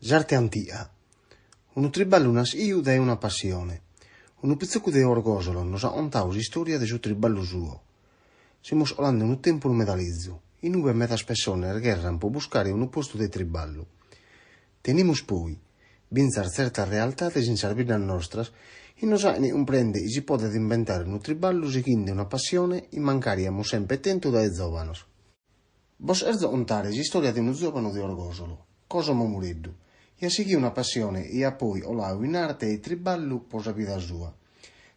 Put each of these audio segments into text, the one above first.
Żarte antica. Unu triballu nasciu de una passione. Unu pizzuccu de orgosolo nos ha contato l'istoria de su triballu suo. Simus olando unu tempu medalizzu. In ube metas persone ergherran po buscare unu postu de triballu. Tenimus poi, binzar certa realtades in sarbiddas nostras, e nos ani comprende e si podet inventare unu triballu seguinde una passione e mancariamus sempre tentu dae giovanos. Vos erzo contare l'istoria de unu giovano de orgosolo, Cosimo Mureddu, e a seguì una passione e a poi olau in arte e triballu po sa vida sua.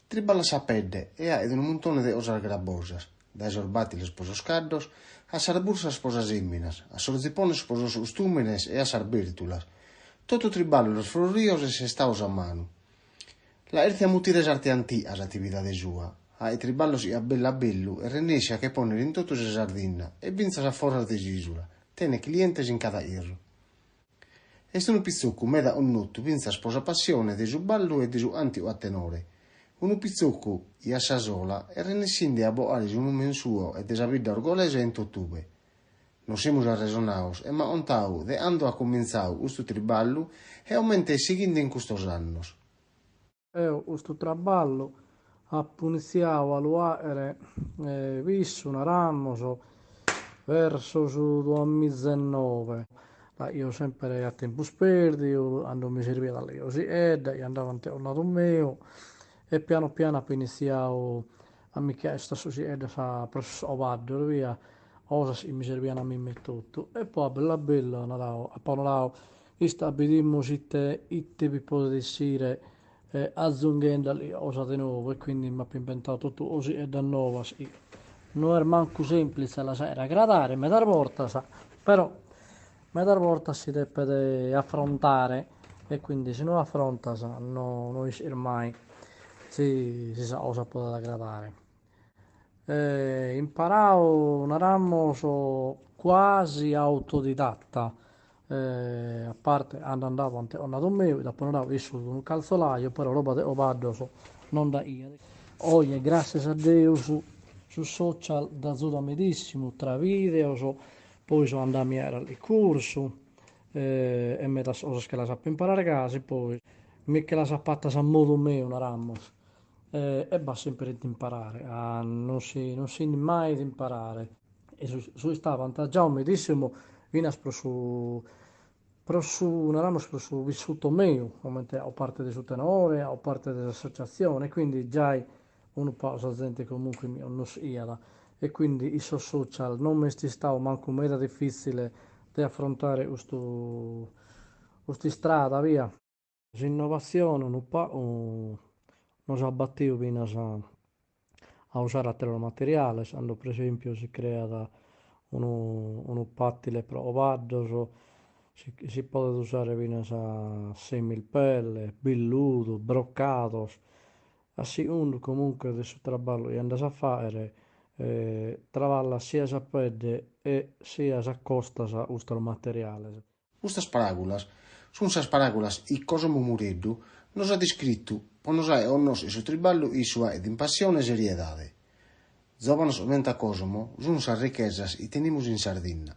Triballa sapedde e ha ed un montone de osas grabosas, da esorbatiles po sos caddos, a sarbursas po sas imminas, a sorzipones po sos ustúmenes e a sarbírtulas. Toto triballu los florrios e se staos a manu. La erzia mutires arte antias attividade sua, a e triballos e a bellu e renesce a che poner in totu se sardinna e vinzas a foras de gisula, tene clientes in cada irro. Est unu pizzuccu meda un nuttu vinzas po sa passione de su ballu e de su antiu a tenore. Unu pizzuccu e a sa sola e renessinde a boaris unu mensuo e de sa vidda orgolese in totube. Non semus arresonaos e ma ontau de ando a cominzau ustu triballu e aumente seguinde in custos annos. Questo traballo ha iniziato a lavorare visto una ramoso verso su 2009. Io sempre a tempo sperdi, io mi serviva dalle cose ed io andavo a un lato mio e piano piano ho iniziato a mi chiedere società fa processo vado via, cose mi servivano a me tutto e poi bella bella a poi stabilimmo sitte itte per poter essere aggiungendo le cose nuove e quindi mi ha inventato tutto così e da nuovo non era manco semplice la sera gradare me dar volta però me dar volta si deve affrontare e quindi se non affronta non riesce mai si sa cosa può gradare imparavo un ramo quasi autodidatta a parte andavo a un mio dopo andavo su un calzolaio però roba di vado non da io oggi grazie a Dio su social da tutto medissimo tra video poi sono andato a miare il corso e me da cose che la sapevo imparare a casa poi me che la sappata sa modo mio una ramos e va sempre di imparare non si mai di imparare e su sta avvantaggiato medissimo in su una ramo su vissuto mio, o parte del suo tenore, o parte dell'associazione, quindi già uno pausa gente comunque non sia e quindi i social non mi stavo manco meno difficile di affrontare questa strada via. L'innovazione non si abbattiva fino a usare altro materiale, quando per esempio si crea uno pattile provato, si può usare fino a semilpelle, billuto, broccato, così uno comunque adesso traballo e andas a fare travalla sia a pede e sia a costa a questo materiale. Ustas parábolas son sas parábolas e Cosimo Mureddu nos ha descritto po nos ha o nos e su triballu e sua ed in passione e seriedade. Giovanos menta Cosimo son sas riquezas e tenimus in Sardinna.